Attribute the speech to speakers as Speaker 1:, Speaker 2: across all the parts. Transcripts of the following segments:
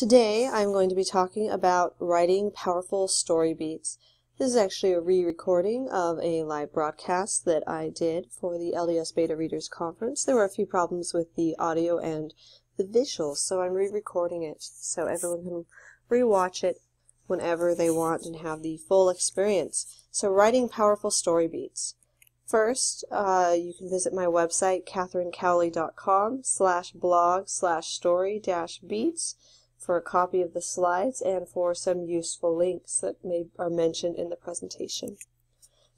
Speaker 1: Today I'm going to be talking about writing powerful story beats. This is actually a re-recording of a live broadcast that I did for the LDS Beta Readers Conference. There were a few problems with the audio and the visuals, so I'm re-recording it so everyone can re-watch it whenever they want and have the full experience. So writing powerful story beats. First, you can visit my website, katherinecowley.com/blog/story-beats for a copy of the slides and for some useful links that are mentioned in the presentation.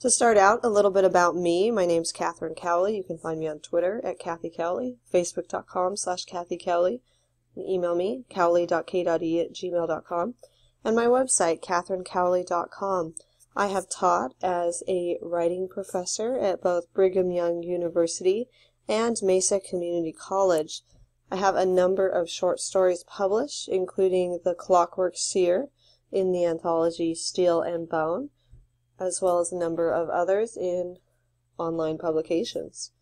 Speaker 1: To start out, a little bit about me. My name's Katherine Cowley. You can find me on Twitter at Kathy Cowley, facebook.com/Kathy Cowley. Email me, cowley.k.e@gmail.com, and my website, katherinecowley.com. I have taught as a writing professor at both Brigham Young University and Mesa Community College. I have a number of short stories published, including The Clockwork Seer in the anthology Steel and Bone, as well as a number of others in online publications.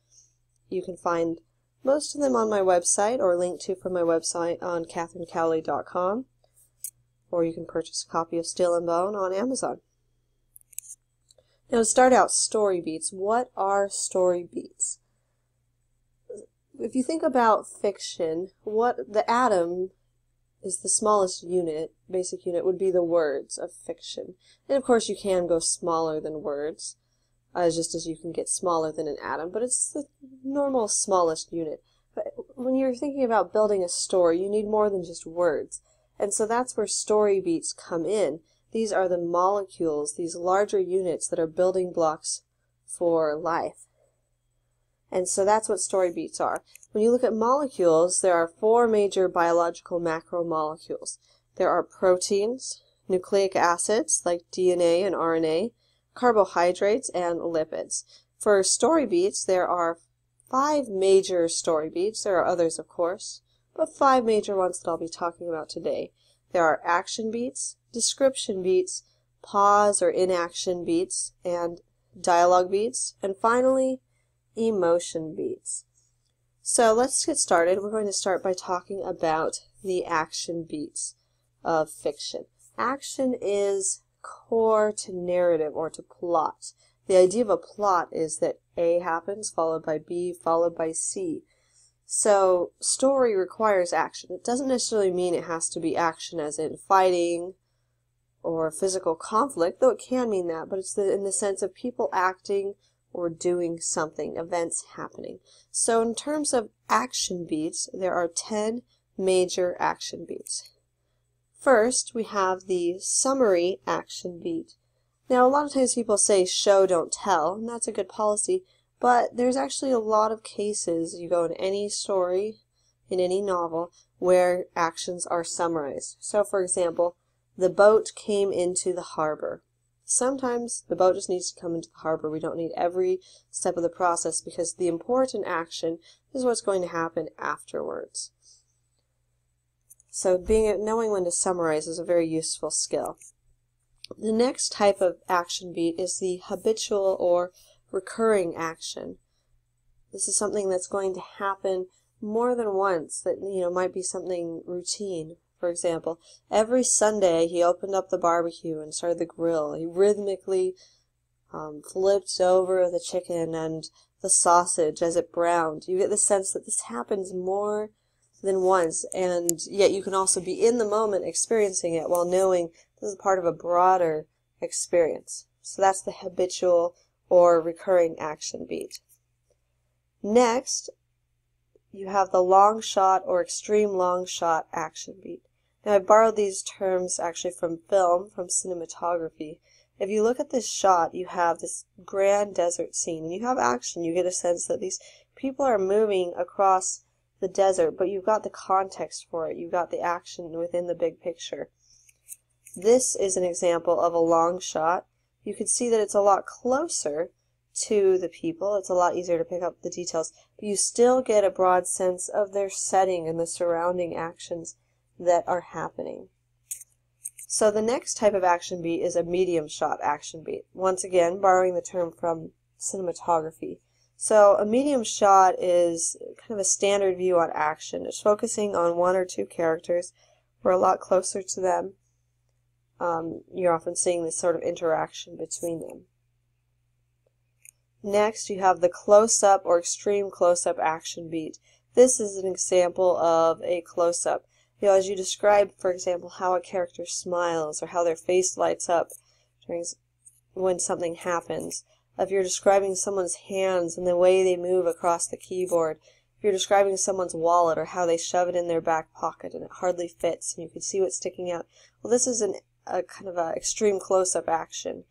Speaker 1: You can find most of them on my website or link to from my website on katherinecowley.com, or you can purchase a copy of Steel and Bone on Amazon. Now to start out, story beats. What are story beats? If you think about fiction, the atom is the smallest unit, basic unit, would be the words of fiction. And of course you can go smaller than words, just as you can get smaller than an atom, but it's the normal smallest unit. But when you're thinking about building a story, you need more than just words. And so that's where story beats come in. These are the molecules, these larger units that are building blocks for life. And so that's what story beats are. When you look at molecules, there are 4 major biological macromolecules. There are proteins, nucleic acids like DNA and RNA, carbohydrates, and lipids. For story beats, there are 5 major story beats. There are others, of course, but 5 major ones that I'll be talking about today. There are action beats, description beats, pause or inaction beats, and dialogue beats, and finally, emotion beats. So let's get started. We're going to start by talking about the action beats of fiction. Action is core to narrative or to plot. The idea of a plot is that A happens, followed by B, followed by C. So story requires action. It doesn't necessarily mean it has to be action as in fighting or physical conflict, though it can mean that, but it's in the sense of people acting or doing something, events happening. So in terms of action beats, there are 10 major action beats. First, we have the summary action beat. Now, a lot of times people say show, don't tell, and that's a good policy, but there's actually a lot of cases, you go in any story, in any novel, where actions are summarized. So, for example, the boat came into the harbor. Sometimes the boat just needs to come into the harbor. We don't need every step of the process because the important action is what's going to happen afterwards. So knowing when to summarize is a very useful skill. The next type of action beat is the habitual or recurring action. This is something that's going to happen more than once, that might be something routine. For example, every Sunday he opened up the barbecue and started the grill. He rhythmically flipped over the chicken and the sausage as it browned. You get the sense that this happens more than once, and yet you can also be in the moment experiencing it while knowing this is part of a broader experience. So that's the habitual or recurring action beat. Next, you have the long shot or extreme long shot action beat. Now, I borrowed these terms actually from film, from cinematography. If you look at this shot, you have this grand desert scene, and you have action. You get a sense that these people are moving across the desert, but you've got the context for it. You've got the action within the big picture. This is an example of a long shot. You can see that it's a lot closer to the people. It's a lot easier to pick up the details, but you still get a broad sense of their setting and the surrounding actions that are happening. So the next type of action beat is a medium shot action beat. Once again, borrowing the term from cinematography. So a medium shot is kind of a standard view on action. It's focusing on 1 or 2 characters we're a lot closer to them. You're often seeing this sort of interaction between them. Next, you have the close-up or extreme close-up action beat. This is an example of a close-up. As you describe, for example, how a character smiles or how their face lights up when something happens. If you're describing someone's hands and the way they move across the keyboard, if you're describing someone's wallet or how they shove it in their back pocket and it hardly fits and you can see what's sticking out. Well, this is a kind of an extreme close-up action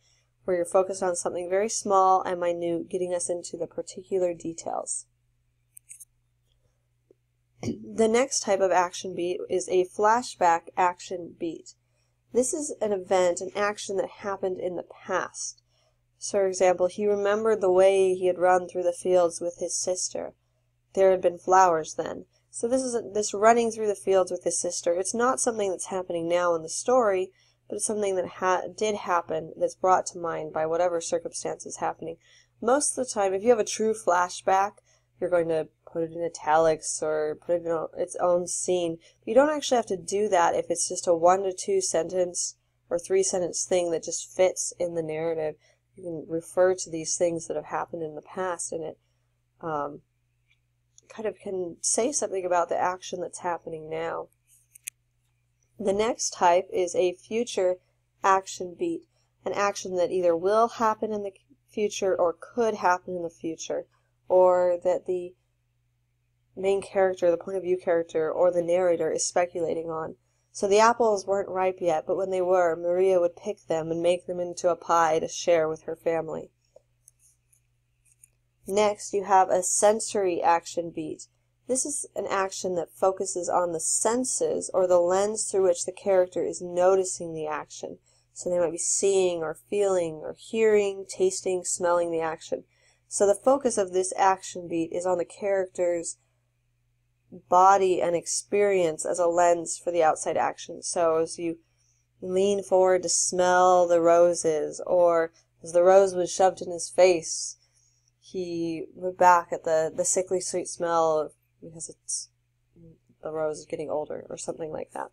Speaker 1: where you're focused on something very small and minute, getting us into the particular details. The next type of action beat is a flashback action beat. This is an event, an action that happened in the past. So, for example, he remembered the way he had run through the fields with his sister. There had been flowers then. So this running through the fields with his sister. It's not something that's happening now in the story, but it's something that did happen that's brought to mind by whatever circumstance is happening. Most of the time, if you have a true flashback, you're going to put it in italics or put it in its own scene. But you don't actually have to do that if it's just a 1 to 2 sentence or 3 sentence thing that just fits in the narrative. You can refer to these things that have happened in the past, and it kind of can say something about the action that's happening now. The next type is a future action beat, an action that either will happen in the future or could happen in the future, or that the main character, the point of view character, or the narrator is speculating on. So the apples weren't ripe yet, but when they were, Maria would pick them and make them into a pie to share with her family. Next, you have a sensory action beat. This is an action that focuses on the senses or the lens through which the character is noticing the action. So they might be seeing or feeling or hearing, tasting, smelling the action. So the focus of this action beat is on the character's body and experience as a lens for the outside action. So as you lean forward to smell the roses, or as the rose was shoved in his face, he looked back at the sickly sweet smell because the rose is getting older, or something like that.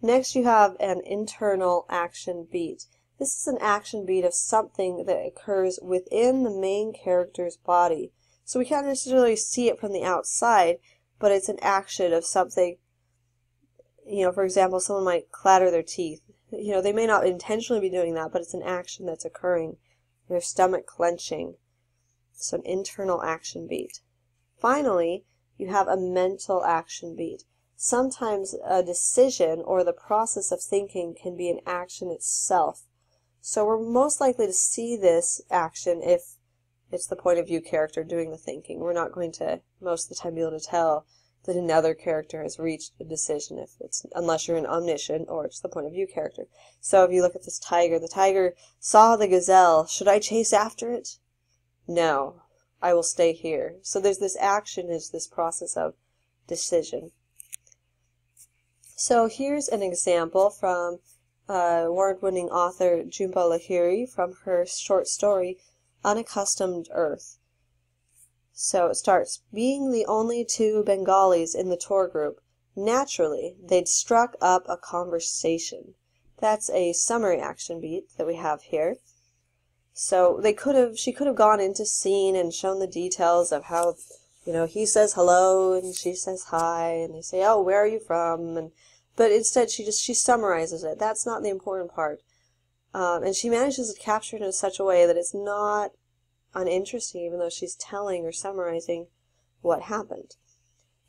Speaker 1: Next, you have an internal action beat. This is an action beat of something that occurs within the main character's body. So we can't necessarily see it from the outside, but it's an action of something. For example, someone might clatter their teeth. They may not intentionally be doing that, but it's an action that's occurring. Their stomach clenching. So an internal action beat. Finally, you have a mental action beat. Sometimes a decision or the process of thinking can be an action itself. So we're most likely to see this action if it's the point of view character doing the thinking. We're not going to, most of the time, be able to tell that another character has reached a decision unless you're an omniscient or it's the point of view character. So if you look at this tiger, the tiger saw the gazelle. Should I chase after it? No, I will stay here. So there's this action, is this process of decision. So here's an example from award-winning author Jhumpa Lahiri from her short story, Unaccustomed Earth. So it starts, being the only 2 Bengalis in the tour group, naturally, they'd struck up a conversation. That's a summary action beat that we have here. So she could have gone into scene and shown the details of how, he says hello and she says hi and they say, oh, where are you from? But instead she summarizes it. That's not the important part. And she manages to capture it in such a way that it's not uninteresting, even though she's telling or summarizing what happened.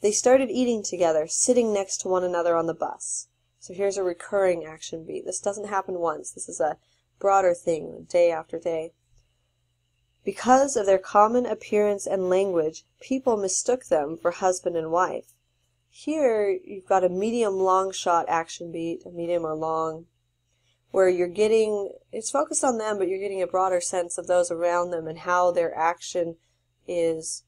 Speaker 1: They started eating together, sitting next to one another on the bus. So here's a recurring action beat. This doesn't happen once. This is a broader thing, day after day. Because of their common appearance and language, people mistook them for husband and wife. Here you've got a medium-long shot action beat, a medium or long, where it's focused on them, but you're getting a broader sense of those around them and how their action is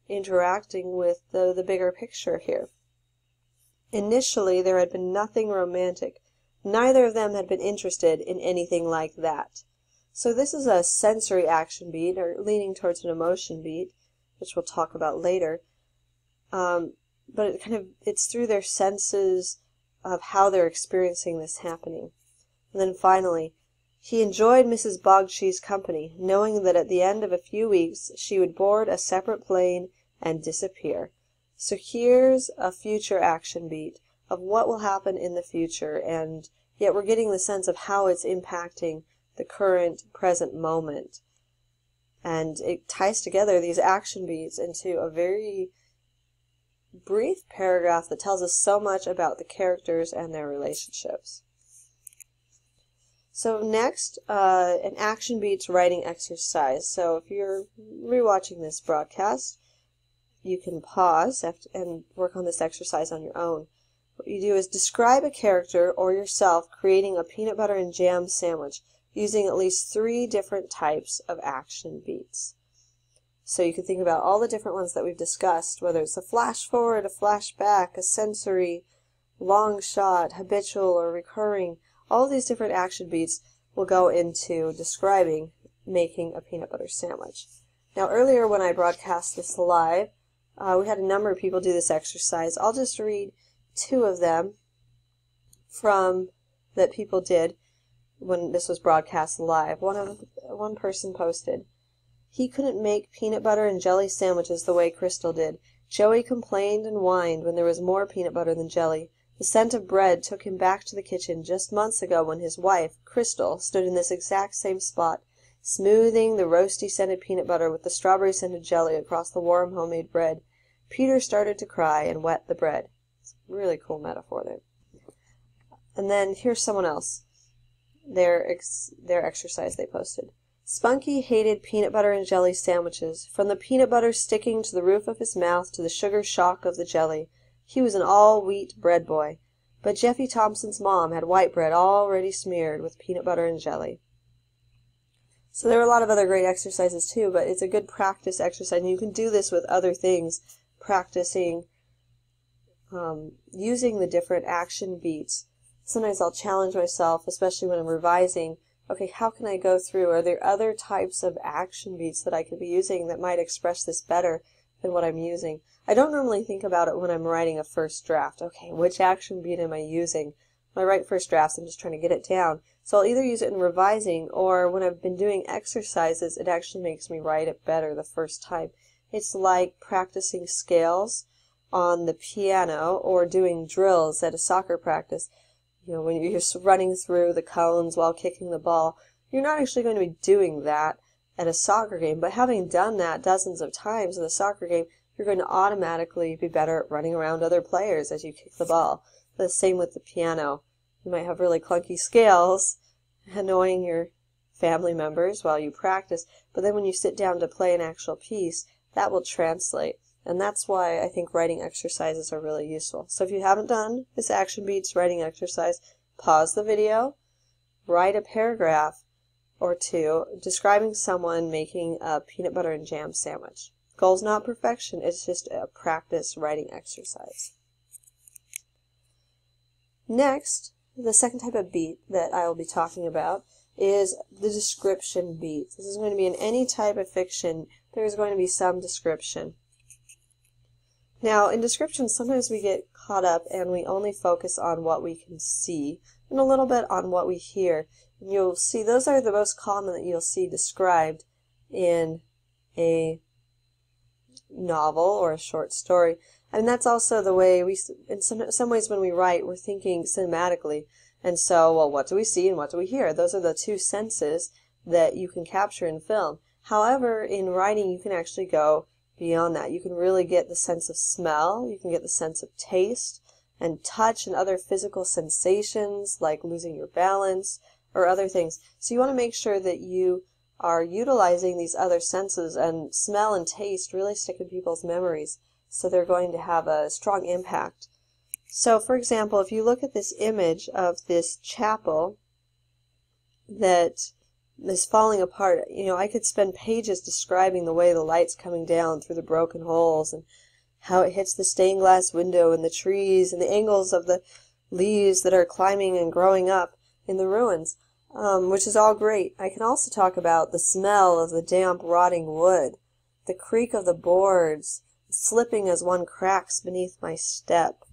Speaker 1: interacting with the bigger picture here. Initially, there had been nothing romantic. Neither of them had been interested in anything like that. So this is a sensory action beat, or leaning towards an emotion beat, which we'll talk about later. but it's through their senses of how they're experiencing this happening. And then finally, he enjoyed Mrs. Bogshee's company, knowing that at the end of a few weeks she would board a separate plane and disappear. So here's a future action beat of what will happen in the future, and yet we're getting the sense of how it's impacting the current, present moment. And it ties together these action beats into a very brief paragraph that tells us so much about the characters and their relationships. So next, an action beats writing exercise. So if you're rewatching this broadcast, you can pause and work on this exercise on your own. What you do is describe a character or yourself creating a peanut butter and jam sandwich using at least 3 different types of action beats. So you can think about all the different ones that we've discussed, whether it's a flash forward, a flashback, a sensory, long shot, habitual, or recurring. All of these different action beats will go into describing making a peanut butter sandwich. Now earlier when I broadcast this live, we had a number of people do this exercise. I'll just read 2 of them that people did when this was broadcast live. One person posted, "He couldn't make peanut butter and jelly sandwiches the way Crystal did. Joey complained and whined when there was more peanut butter than jelly. The scent of bread took him back to the kitchen just months ago when his wife, Crystal, stood in this exact same spot, smoothing the roasty scented peanut butter with the strawberry scented jelly across the warm homemade bread. Peter started to cry and wet the bread." It's a really cool metaphor there. And then here's someone else. Their exercise they posted. "Spunky hated peanut butter and jelly sandwiches, from the peanut butter sticking to the roof of his mouth to the sugar shock of the jelly. He was an all-wheat bread boy. But Jeffy Thompson's mom had white bread already smeared with peanut butter and jelly." So there are a lot of other great exercises too, but it's a good practice exercise, and you can do this with other things, practicing using the different action beats. Sometimes I'll challenge myself, especially when I'm revising, okay, how can I go through? Are there other types of action beats that I could be using that might express this better than what I'm using? I don't normally think about it when I'm writing a first draft. Okay, which action beat am I using? When I write first drafts, I'm just trying to get it down. So I'll either use it in revising, or when I've been doing exercises, it actually makes me write it better the first time. It's like practicing scales on the piano or doing drills at a soccer practice. You know, when you're just running through the cones while kicking the ball, you're not actually going to be doing that at a soccer game, but having done that dozens of times in the soccer game, you're going to automatically be better at running around other players as you kick the ball. The same with the piano. You might have really clunky scales, annoying your family members while you practice, but then when you sit down to play an actual piece, that will translate. And that's why I think writing exercises are really useful. So if you haven't done this action beats writing exercise, pause the video, write a paragraph or 2 describing someone making a peanut butter and jam sandwich. Goal's not perfection, it's just a practice writing exercise. Next, the second type of beat that I will be talking about is the description beat. This is going to be in any type of fiction. There is going to be some description. Now, in description, sometimes we get caught up and we only focus on what we can see and a little bit on what we hear. And you'll see those are the most common that you'll see described in a novel or a short story. And that's also the way in some ways when we write, we're thinking cinematically. And so, well, what do we see and what do we hear? Those are the 2 senses that you can capture in film. However, in writing, you can actually go beyond that. You can really get the sense of smell, you can get the sense of taste and touch and other physical sensations like losing your balance or other things. So you want to make sure that you are utilizing these other senses, and smell and taste really stick in people's memories, so they're going to have a strong impact. So for example, if you look at this image of this chapel that is falling apart, you know, I could spend pages describing the way the light's coming down through the broken holes and how it hits the stained glass window and the trees and the angles of the leaves that are climbing and growing up in the ruins, which is all great. I can also talk about the smell of the damp, rotting wood, the creak of the boards, slipping as one cracks beneath my step.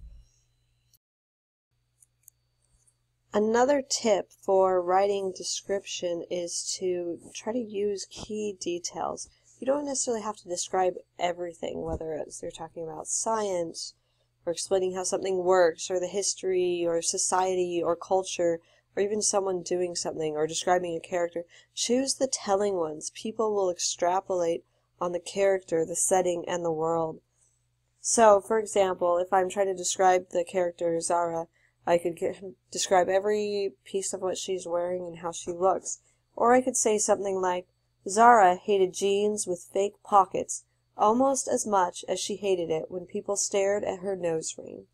Speaker 1: Another tip for writing description is to try to use key details. You don't necessarily have to describe everything, whether it's you're talking about science, or explaining how something works, or the history, or society, or culture, or even someone doing something, or describing a character. Choose the telling ones. People will extrapolate on the character, the setting, and the world. So, for example, if I'm trying to describe the character Zara, I could describe every piece of what she's wearing and how she looks. Or I could say something like, Zara hated jeans with fake pockets almost as much as she hated it when people stared at her nose ring.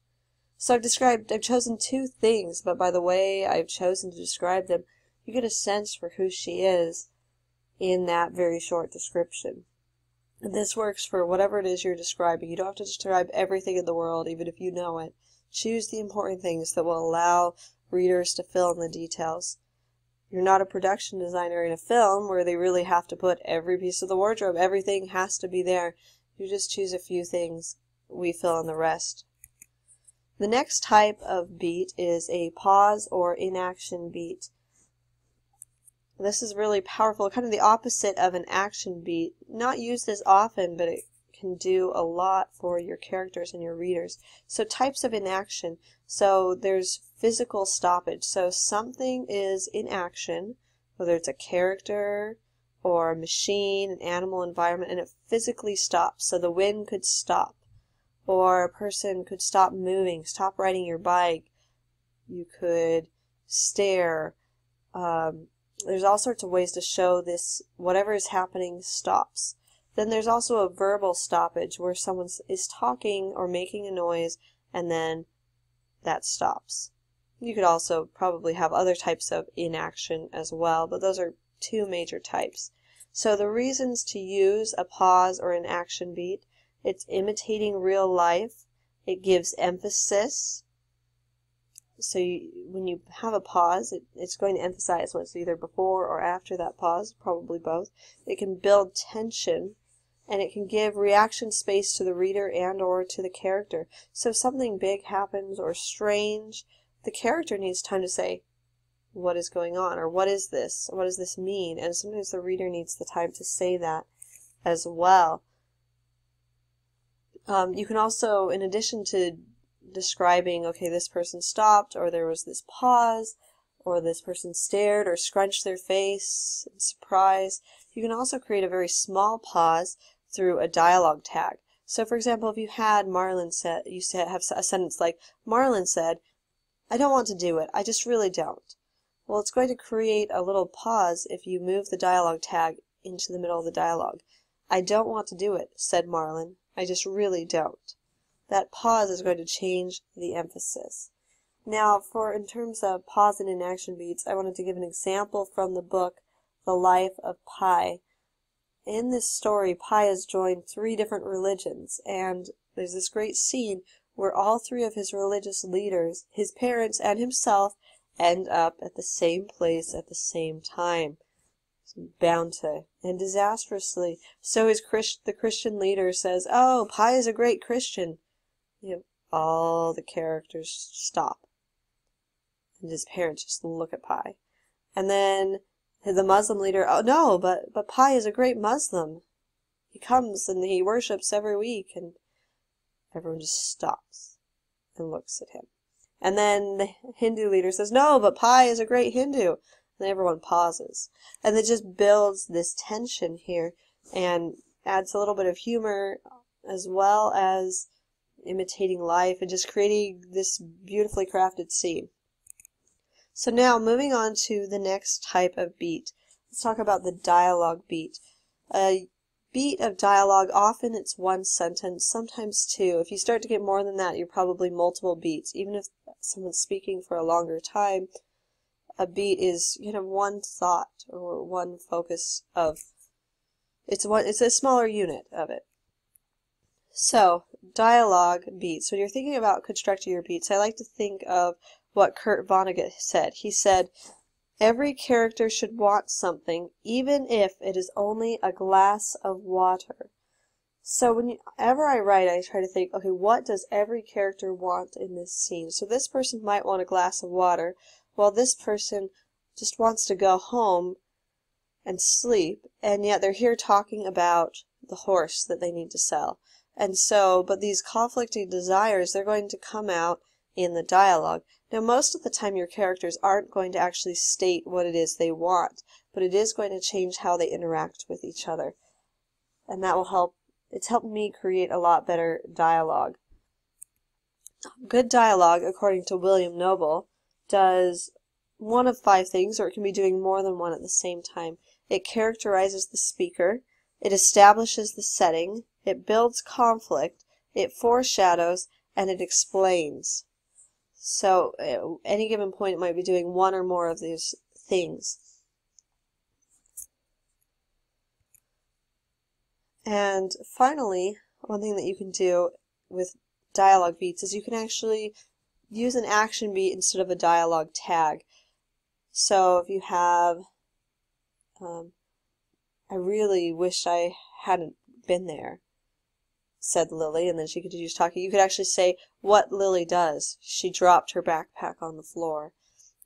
Speaker 1: So I've chosen two things, but by the way I've chosen to describe them, you get a sense for who she is in that very short description. And this works for whatever it is you're describing. You don't have to describe everything in the world, even if you know it. Choose the important things that will allow readers to fill in the details. You're not a production designer in a film where they really have to put every piece of the wardrobe. Everything has to be there. You just choose a few things. We fill in the rest. The next type of beat is a pause or inaction beat. This is really powerful, kind of the opposite of an action beat. Not used as often, but it can do a lot for your characters and your readers. So types of inaction. So there's physical stoppage. So something is in action, whether it's a character or a machine, an animal, environment, and it physically stops. So the wind could stop, or a person could stop moving, stop riding your bike. You could stare. There's all sorts of ways to show this, whatever is happening stops. Then there's also a verbal stoppage where someone is talking or making a noise and then that stops. You could also probably have other types of inaction as well, but those are two major types. So the reasons to use a pause or an action beat: it's imitating real life, it gives emphasis. So when you have a pause, it's going to emphasize what's either before or after that pause, probably both. It can build tension, and it can give reaction space to the reader and or to the character. So if something big happens or strange, the character needs time to say, what is going on? Or what is this? What does this mean? And sometimes the reader needs the time to say that as well. You can also, in addition to describing, okay, this person stopped, or there was this pause, or this person stared or scrunched their face in surprise, you can also create a very small pause through a dialogue tag. So for example, if you had Marlon said, you have a sentence like, Marlon said, I don't want to do it, I just really don't. Well, it's going to create a little pause if you move the dialogue tag into the middle of the dialogue. I don't want to do it, said Marlon, I just really don't. That pause is going to change the emphasis. Now, in terms of pause and inaction beats, I wanted to give an example from the book, The Life of Pi. In this story, Pi has joined 3 different religions, and there's this great scene where all 3 of his religious leaders, his parents and himself, end up at the same place at the same time. It's bound to end disastrously. So the Christian leader says, oh, Pi is a great Christian. All the characters stop. And his parents just look at Pi. And then the Muslim leader, oh no, but Pi is a great Muslim. He comes and he worships every week, and everyone just stops and looks at him. And then the Hindu leader says, no, but Pi is a great Hindu. And everyone pauses. And it just builds this tension here and adds a little bit of humor as well as imitating life and just creating this beautifully crafted scene. So now, moving on to the next type of beat. Let's talk about the dialogue beat. A beat of dialogue, often it's one sentence, sometimes 2. If you start to get more than that, you're probably multiple beats. Even if someone's speaking for a longer time, a beat is one thought or one focus of, it's a smaller unit of it. So, dialogue beats. When you're thinking about constructing your beats, I like to think of what Kurt Vonnegut said. He said, every character should want something, even if it is only a glass of water. So whenever I write, I try to think, okay, what does every character want in this scene? So this person might want a glass of water, while this person just wants to go home and sleep, and yet they're here talking about the horse that they need to sell. And so, but these conflicting desires, they're going to come out in the dialogue. Now, most of the time your characters aren't going to actually state what it is they want, but it is going to change how they interact with each other. And that will help. It's helped me create a lot better dialogue. Good dialogue, according to William Noble, does one of 5 things, or it can be doing more than one at the same time. It characterizes the speaker, it establishes the setting, it builds conflict, it foreshadows, and it explains. So at any given point it might be doing one or more of these things. And finally, one thing that you can do with dialogue beats is you can actually use an action beat instead of a dialogue tag. So if you have, I really wish I hadn't been there, said Lily, and then she continues talking. You could actually say what Lily does. She dropped her backpack on the floor,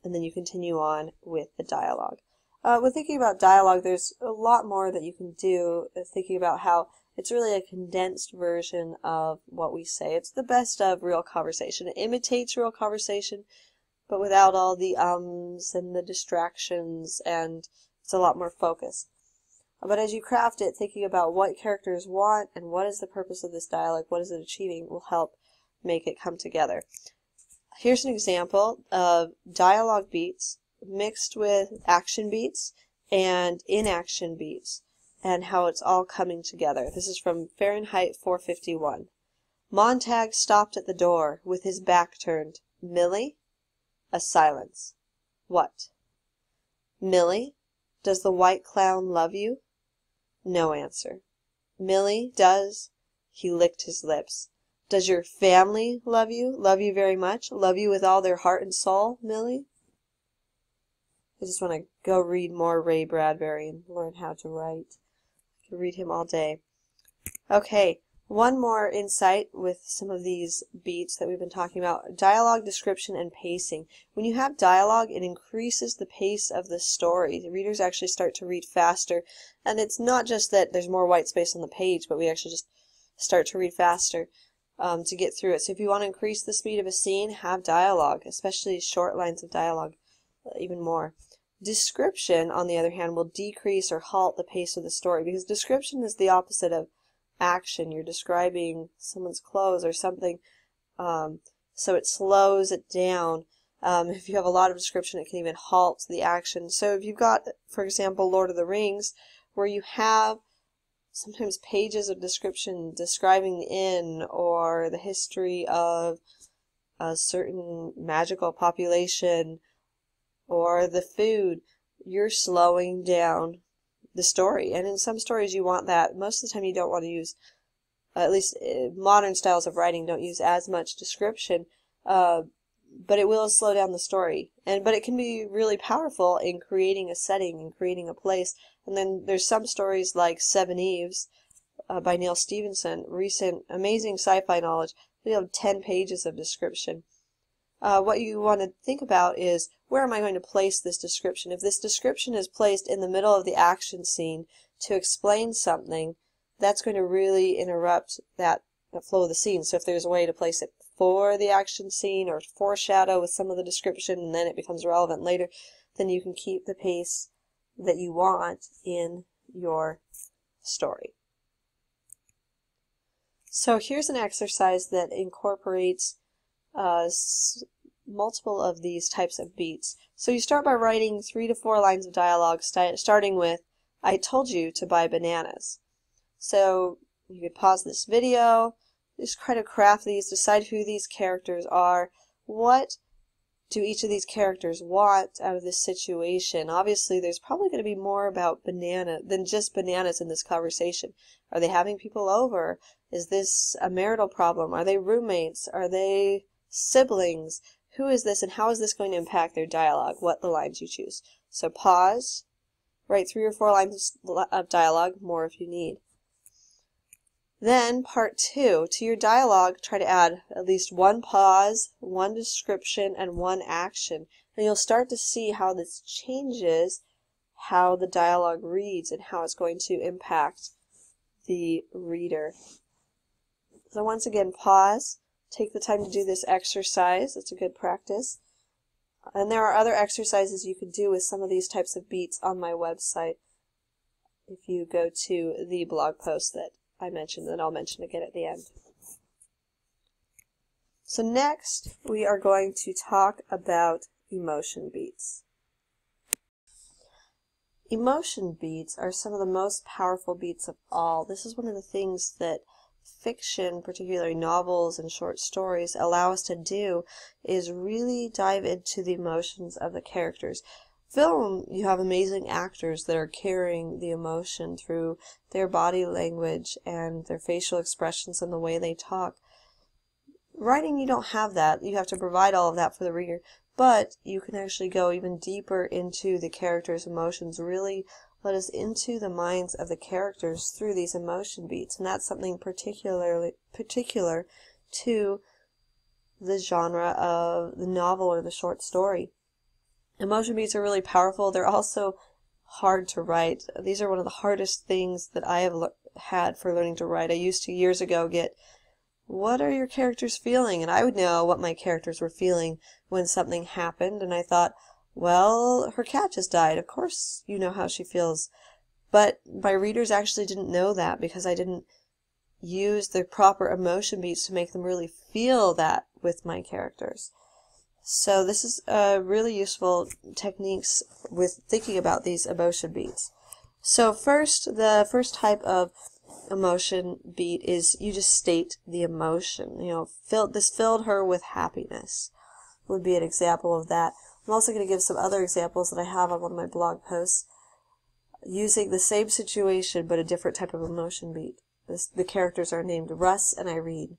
Speaker 1: and then you continue on with the dialogue. When thinking about dialogue, there's a lot more that you can do, thinking about how it's really a condensed version of what we say. It's the best of real conversation. It imitates real conversation, but without all the ums and the distractions, and it's a lot more focused. But as you craft it, thinking about what characters want and what is the purpose of this dialogue, what is it achieving, will help make it come together. Here's an example of dialogue beats mixed with action beats and inaction beats, and how it's all coming together. This is from Fahrenheit 451. Montag stopped at the door with his back turned. Millie? A silence. What? Millie, does the white clown love you? No answer. Millie, does... He licked his lips. Does your family love you? Love you very much? Love you with all their heart and soul, Millie? I just want to go read more Ray Bradbury and learn how to write. I could read him all day. Okay, one more insight with some of these beats that we've been talking about. Dialogue, description, and pacing. When you have dialogue, it increases the pace of the story. The readers actually start to read faster. And it's not just that there's more white space on the page, but we actually just start to read faster to get through it. So if you want to increase the speed of a scene, have dialogue, especially short lines of dialogue, even more. Description, on the other hand, will decrease or halt the pace of the story, because description is the opposite of action. You're describing someone's clothes or something, so it slows it down. If you have a lot of description, it can even halt the action. So if you've got, for example, Lord of the Rings, where you have sometimes pages of description describing the inn or the history of a certain magical population or the food, you're slowing down the story. And in some stories you want that. Most of the time you don't want to use, at least modern styles of writing don't use as much description, but it will slow down the story. But it can be really powerful in creating a setting and creating a place. And then there's some stories like Seven Eves by Neil Stephenson, recent amazing sci-fi knowledge. We have 10 pages of description. What you want to think about is, where am I going to place this description? If this description is placed in the middle of the action scene to explain something, that's going to really interrupt that flow of the scene. So if there's a way to place it for the action scene or foreshadow with some of the description and then it becomes relevant later, then you can keep the pace that you want in your story. So here's an exercise that incorporates multiple of these types of beats. So you start by writing 3 to 4 lines of dialogue, starting with, I told you to buy bananas. So you could pause this video, just try to craft these, decide who these characters are, what do each of these characters want out of this situation. Obviously there's probably going to be more about banana than just bananas in this conversation. Are they having people over? Is this a marital problem? Are they roommates? Are they siblings? Who is this and how is this going to impact their dialogue? What the lines you choose. So pause, write 3 or 4 lines of dialogue, more if you need. Then part 2, to your dialogue, try to add at least one pause, one description, and one action. And you'll start to see how this changes how the dialogue reads and how it's going to impact the reader. So once again, pause. Take the time to do this exercise. It's a good practice. And there are other exercises you can do with some of these types of beats on my website if you go to the blog post that I mentioned, that I'll mention again at the end. So next, we are going to talk about emotion beats. Emotion beats are some of the most powerful beats of all. This is one of the things that fiction, particularly novels and short stories, allow us to do, is really dive into the emotions of the characters. Film, you have amazing actors that are carrying the emotion through their body language and their facial expressions and the way they talk. Writing, you don't have that. You have to provide all of that for the reader, but you can actually go even deeper into the characters' emotions, really let us into the minds of the characters through these emotion beats, and that's something particular to the genre of the novel or the short story. Emotion beats are really powerful. They're also hard to write. These are one of the hardest things that I have had for learning to write. I used to years ago get, what are your characters feeling? And I would know what my characters were feeling when something happened, and I thought, well, her cat just died. Of course you know how she feels. But my readers actually didn't know that because I didn't use the proper emotion beats to make them really feel that with my characters. So this is really useful techniques with thinking about these emotion beats. So the first type of emotion beat is you just state the emotion. You know, this filled her with happiness would be an example of that. I'm also going to give some other examples that I have on one of my blog posts using the same situation but a different type of emotion beat. The characters are named Russ and Irene.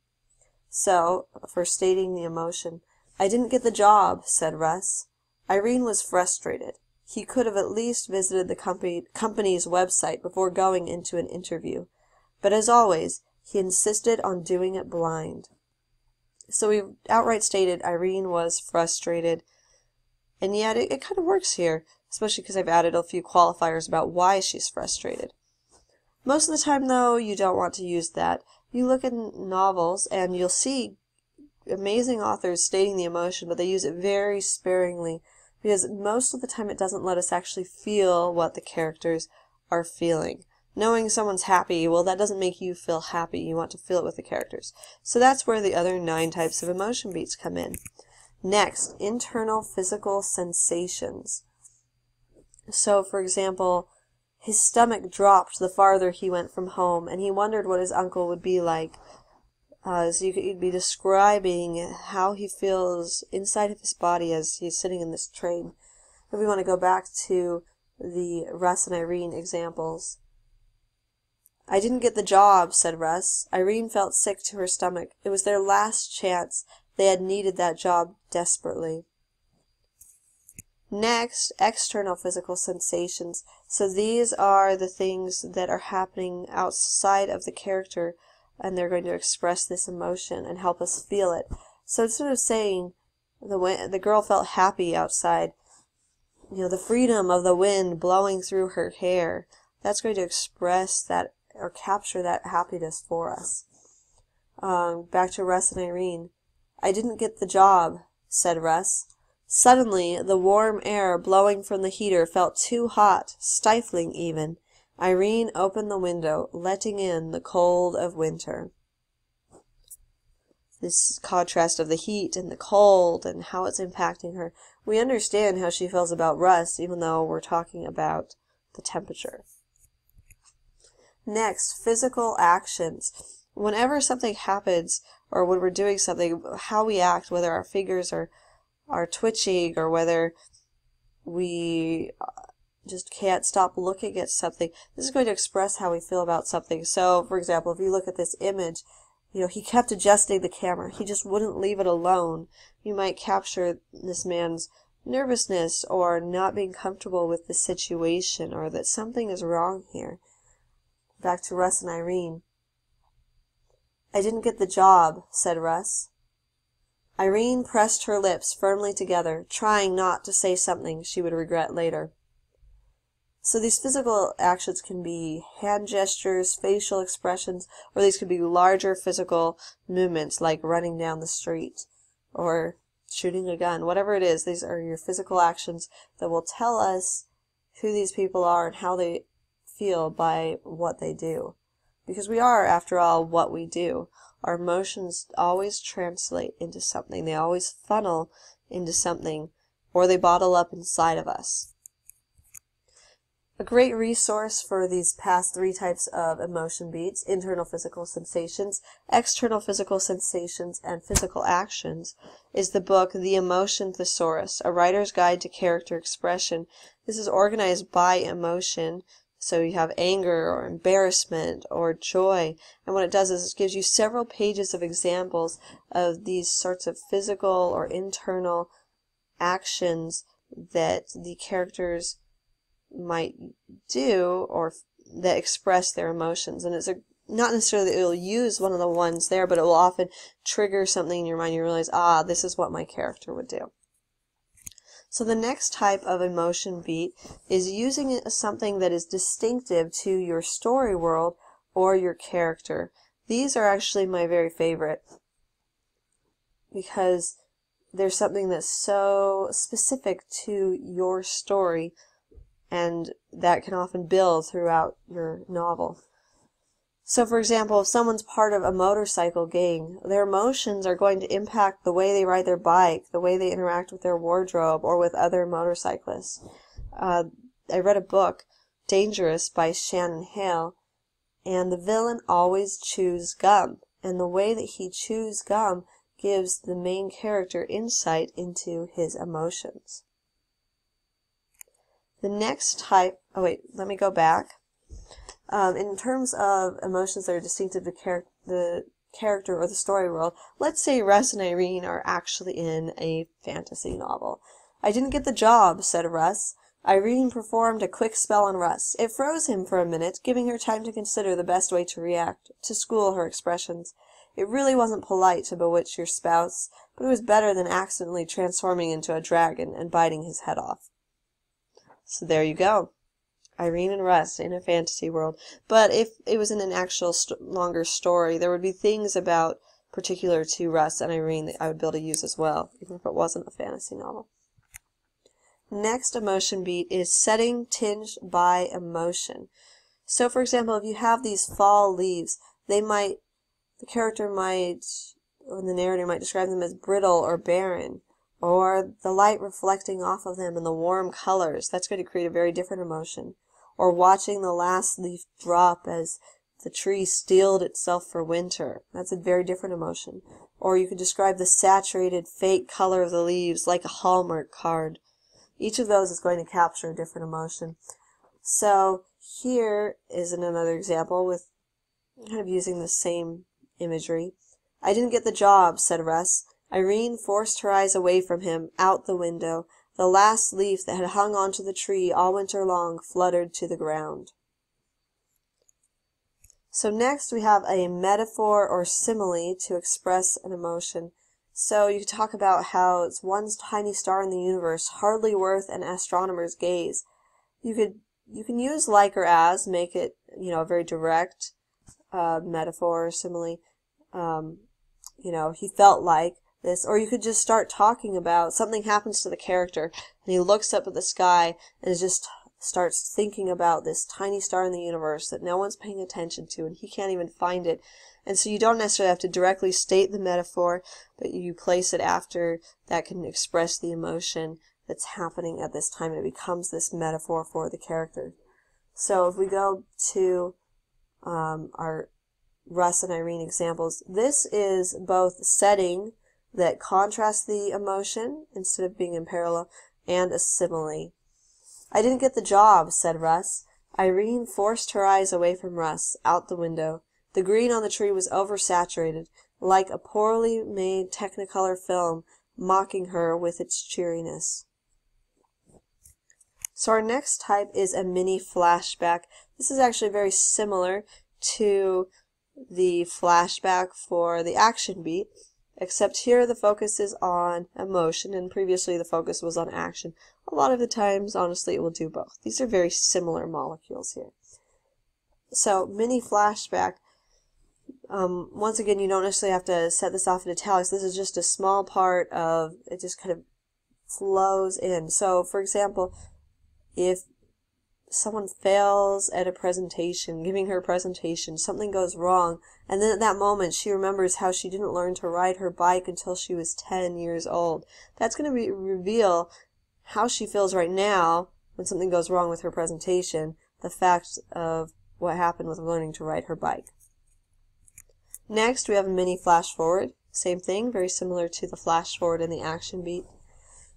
Speaker 1: So, for stating the emotion, I didn't get the job, said Russ. Irene was frustrated. He could have at least visited the company's website before going into an interview. But as always, he insisted on doing it blind. So we outright stated Irene was frustrated. And yet it kind of works here, especially because I've added a few qualifiers about why she's frustrated. Most of the time, though, you don't want to use that. You look in novels and you'll see amazing authors stating the emotion, but they use it very sparingly because most of the time it doesn't let us actually feel what the characters are feeling. Knowing someone's happy, well, that doesn't make you feel happy. You want to feel it with the characters. So that's where the other 9 types of emotion beats come in. Next, internal physical sensations. So, for example, his stomach dropped the farther he went from home, and he wondered what his uncle would be like. So you'd be describing how he feels inside of his body as he's sitting in this train. If we want to go back to the Russ and Irene examples. I didn't get the job, said Russ. Irene felt sick to her stomach. It was their last chance. They had needed that job desperately. Next, external physical sensations. So these are the things that are happening outside of the character, and they're going to express this emotion and help us feel it. So instead of saying the girl felt happy outside, the freedom of the wind blowing through her hair, that's going to express that or capture that happiness for us. Back to Russ and Irene. I didn't get the job, said Russ. Suddenly, the warm air blowing from the heater felt too hot, stifling even. Irene opened the window, letting in the cold of winter. This contrast of the heat and the cold and how it's impacting her. We understand how she feels about Russ, even though we're talking about the temperature. Next, physical actions. Whenever something happens, or when we're doing something, how we act, whether our fingers are twitching, or whether we just can't stop looking at something, this is going to express how we feel about something. So, for example, if you look at this image, he kept adjusting the camera. He just wouldn't leave it alone. You might capture this man's nervousness or not being comfortable with the situation, or that something is wrong here. Back to Russ and Irene. "I didn't get the job," said Russ. Irene pressed her lips firmly together, trying not to say something she would regret later. So these physical actions can be hand gestures, facial expressions, or these could be larger physical movements like running down the street or shooting a gun. Whatever it is, these are your physical actions that will tell us who these people are and how they feel by what they do. Because we are, after all, what we do. Our emotions always translate into something. They always funnel into something, or they bottle up inside of us. A great resource for these past three types of emotion beats, internal physical sensations, external physical sensations, and physical actions, is the book The Emotion Thesaurus, A Writer's Guide to Character Expression. This is organized by emotion, so you have anger or embarrassment or joy, and what it does is it gives you several pages of examples of these sorts of physical or internal actions that the characters might do or that express their emotions. And it's not necessarily that it'll use one of the ones there, but it will often trigger something in your mind. You realize, this is what my character would do. So the next type of emotion beat is using something that is distinctive to your story world or your character. These are actually my very favorite because there's something that's so specific to your story, and that can often build throughout your novel. So for example, if someone's part of a motorcycle gang, their emotions are going to impact the way they ride their bike, the way they interact with their wardrobe, or with other motorcyclists. I read a book, Dangerous, by Shannon Hale, and the villain always chews gum. And the way that he chews gum gives the main character insight into his emotions. The next type, let me go back. In terms of emotions that are distinctive to the character or the story world, let's say Russ and Irene are actually in a fantasy novel. "I didn't get the job," said Russ. Irene performed a quick spell on Russ. It froze him for a minute, giving her time to consider the best way to react, to school her expressions. It really wasn't polite to bewitch your spouse, but it was better than accidentally transforming into a dragon and biting his head off. So there you go. Irene and Russ in a fantasy world. But if it was in an actual longer story, there would be things about particular to Russ and Irene that I would be able to use as well, even if it wasn't a fantasy novel. Next emotion beat is setting tinged by emotion. So for example, if you have these fall leaves, the character might, or the narrator might describe them as brittle or barren, or the light reflecting off of them and the warm colors. That's going to create a very different emotion. Or watching the last leaf drop as the tree steeled itself for winter. That's a very different emotion. Or you could describe the saturated, fake color of the leaves like a Hallmark card. Each of those is going to capture a different emotion. So here is another example with kind of using the same imagery. "I didn't get the job," said Russ. Irene forced her eyes away from him, out the window. The last leaf that had hung onto the tree all winter long fluttered to the ground. So next we have a metaphor or simile to express an emotion. So you could talk about how it's one tiny star in the universe, hardly worth an astronomer's gaze. You can use like or as, make it, a very direct metaphor or simile. He felt like this, or you could just start talking about something happens to the character and he looks up at the sky and just starts thinking about this tiny star in the universe that no one's paying attention to and he can't even find it. And so you don't necessarily have to directly state the metaphor, but you place it after that can express the emotion that's happening at this time, and it becomes this metaphor for the character. So if we go to our Russ and Irene examples, this is both setting that contrasts the emotion instead of being in parallel, and a simile. "I didn't get the job," said Russ. Irene forced her eyes away from Russ, out the window. The green on the tree was oversaturated, like a poorly made Technicolor film, mocking her with its cheeriness. So our next type is a mini flashback. This is actually very similar to the flashback for the action beat, except here the focus is on emotion and previously the focus was on action. A lot of the times, honestly, it will do both. These are very similar molecules here. So, mini flashback, once again, you don't necessarily have to set this off in italics. This is just a small part of, it just kind of flows in. So, for example, if someone fails at a presentation, giving her a presentation, something goes wrong, and then at that moment she remembers how she didn't learn to ride her bike until she was 10 years old. That's going to reveal how she feels right now when something goes wrong with her presentation, the fact of what happened with learning to ride her bike. Next, we have a mini flash forward. Same thing, very similar to the flash forward and the action beat.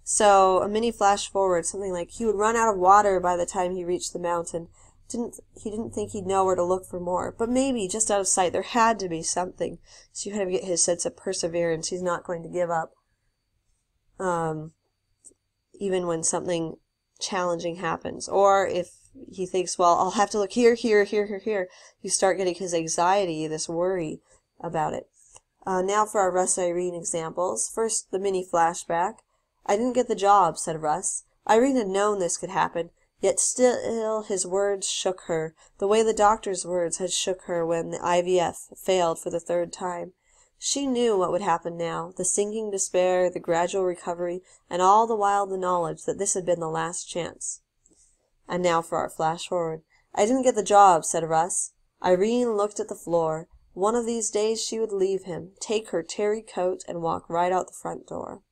Speaker 1: So, a mini flash forward, something like, he would run out of water by the time he reached the mountain. He didn't think he'd know where to look for more, but maybe, just out of sight, there had to be something. So you kind of get his sense of perseverance. He's not going to give up, even when something challenging happens. Or if he thinks, well, I'll have to look here, here, here, here, here, you start getting his anxiety, this worry about it. Now for our Russ Irene examples. First, the mini flashback. I didn't get the job, said Russ. Irene had known this could happen, yet still his words shook her, the way the doctor's words had shook her when the IVF failed for the 3rd time. She knew what would happen now, the sinking despair, the gradual recovery, and all the while the knowledge that this had been the last chance. And now for our flash forward. I didn't get the job, said Russ. Irene looked at the floor. One of these days she would leave him, take her terry coat, and walk right out the front door.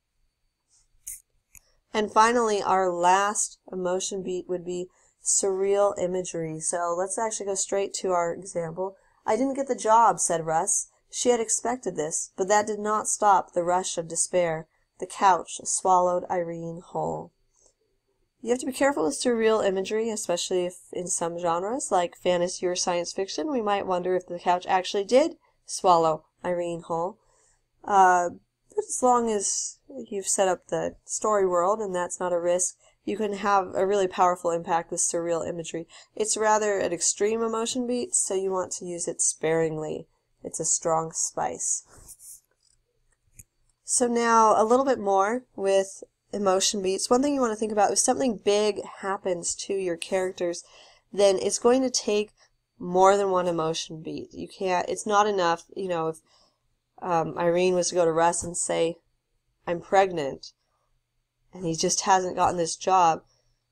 Speaker 1: And finally, our last emotion beat would be surreal imagery. So let's actually go straight to our example. I didn't get the job, said Russ. She had expected this, but that did not stop the rush of despair. The couch swallowed Irene whole. You have to be careful with surreal imagery, especially if in some genres, like fantasy or science fiction, we might wonder if the couch actually did swallow Irene whole. But as long as you've set up the story world and that's not a risk, you can have a really powerful impact with surreal imagery. It's rather an extreme emotion beat, so you want to use it sparingly. It's a strong spice. So now a little bit more with emotion beats. One thing you want to think about, if something big happens to your characters, then it's going to take more than one emotion beat. You can't, it's not enough, you know, if Irene was to go to Russ and say, I'm pregnant, and he just hasn't gotten this job,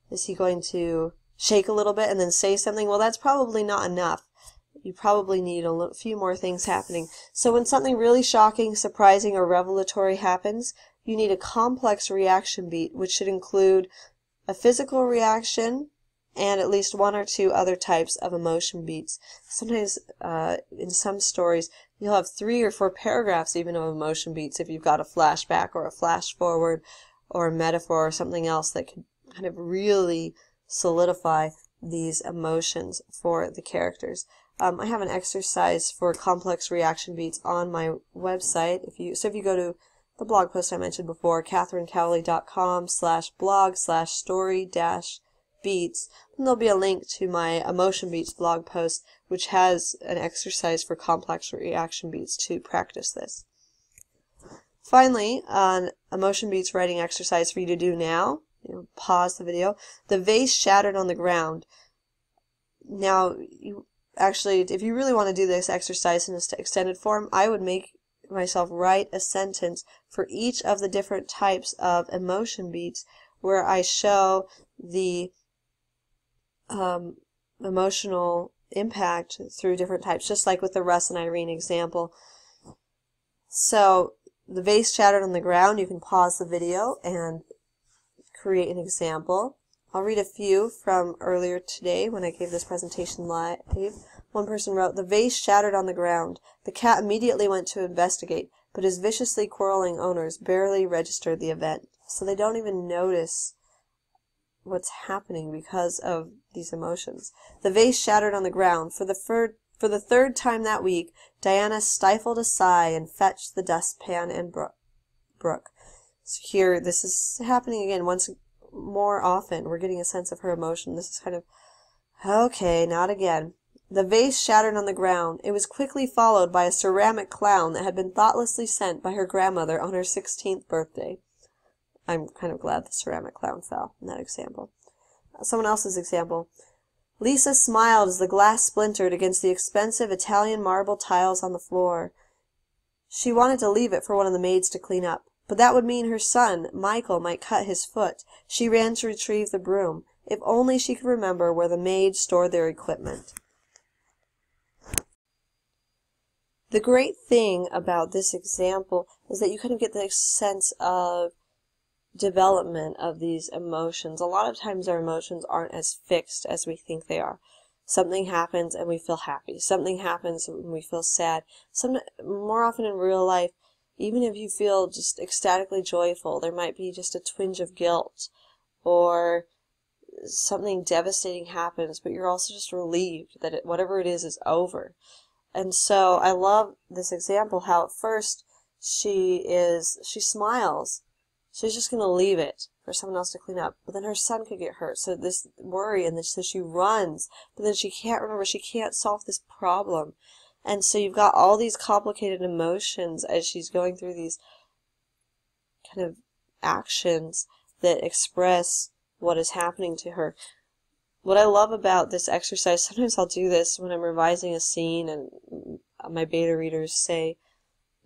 Speaker 1: is he going to shake a little bit and then say something? Well, that's probably not enough. You probably need a few more things happening. So when something really shocking, surprising, or revelatory happens, you need a complex reaction beat, which should include a physical reaction and at least 1 or 2 other types of emotion beats. Sometimes in some stories you'll have 3 or 4 paragraphs even of emotion beats if you've got a flashback or a flash forward or a metaphor or something else that could kind of really solidify these emotions for the characters. I have an exercise for complex reaction beats on my website. If you go to the blog post I mentioned before, katherinecowley.com/blog/story-beats, then there'll be a link to my emotion beats blog post, which has an exercise for complex reaction beats to practice this. Finally, an emotion beats writing exercise for you to do now. Pause the video. The vase shattered on the ground. Now, actually, if you really want to do this exercise in its extended form, I would make myself write a sentence for each of the different types of emotion beats where I show the emotional impact through different types, just like with the Russ and Irene example. So, the vase shattered on the ground, you can pause the video and create an example. I'll read a few from earlier today when I gave this presentation live. One person wrote, the vase shattered on the ground. The cat immediately went to investigate, but his viciously quarreling owners barely registered the event. So they don't even notice what's happening because of these emotions. The vase shattered on the ground. For the 3rd time that week, Diana stifled a sigh and fetched the dustpan and brook. So here, this is happening again once more often. We're getting a sense of her emotion. This is kind of, okay, not again. The vase shattered on the ground. It was quickly followed by a ceramic clown that had been thoughtlessly sent by her grandmother on her 16th birthday. I'm kind of glad the ceramic clown fell in that example. Someone else's example. Lisa smiled as the glass splintered against the expensive Italian marble tiles on the floor. She wanted to leave it for one of the maids to clean up, but that would mean her son, Michael, might cut his foot. She ran to retrieve the broom. If only she could remember where the maids stored their equipment. The great thing about this example is that you kind of get the sense of development of these emotions. A lot of times our emotions aren't as fixed as we think they are. Something happens and we feel happy. Something happens and we feel sad. More often in real life, even if you feel just ecstatically joyful, there might be just a twinge of guilt, or something devastating happens, but you're also just relieved that whatever it is over. And so I love this example, how at first she smiles. She's just going to leave it for someone else to clean up. But then her son could get hurt. So this worry, and so she runs. But then she can't remember. She can't solve this problem. And so you've got all these complicated emotions as she's going through these kind of actions that express what is happening to her. What I love about this exercise, sometimes I'll do this when I'm revising a scene and my beta readers say,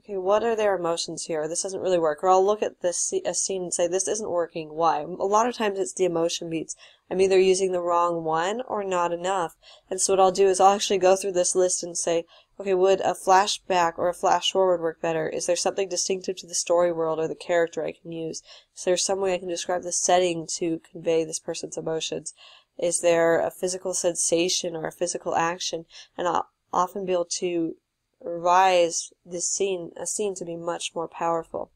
Speaker 1: okay, what are their emotions here? This doesn't really work. Or I'll look at a scene and say, this isn't working. Why? A lot of times it's the emotion beats. I'm either using the wrong one or not enough. And so what I'll do is I'll actually go through this list and say, okay, would a flashback or a flash forward work better? Is there something distinctive to the story world or the character I can use? Is there some way I can describe the setting to convey this person's emotions? Is there a physical sensation or a physical action? And I'll often be able to revise a scene to be much more powerful.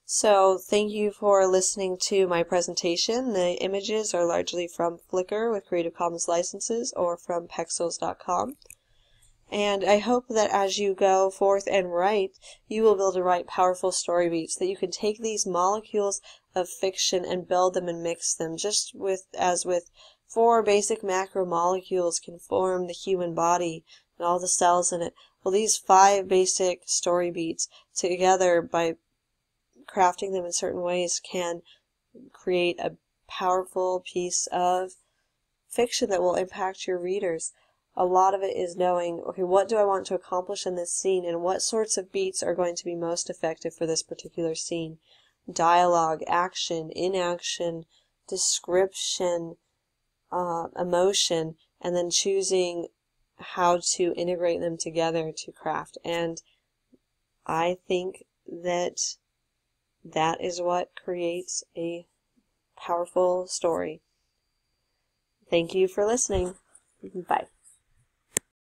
Speaker 1: So thank you for listening to my presentation. The images are largely from Flickr with Creative Commons licenses or from Pexels.com. And I hope that as you go forth and write, you will be able to write powerful story beats, that you can take these molecules of fiction and build them and mix them, just as with 4 basic macromolecules can form the human body and all the cells in it. Well, these 5 basic story beats together, by crafting them in certain ways, can create a powerful piece of fiction that will impact your readers. A lot of it is knowing, okay, what do I want to accomplish in this scene, and what sorts of beats are going to be most effective for this particular scene. Dialogue, action, inaction, description, emotion, and then choosing how to integrate them together to craft. And I think that is what creates a powerful story. Thank you for listening. Bye.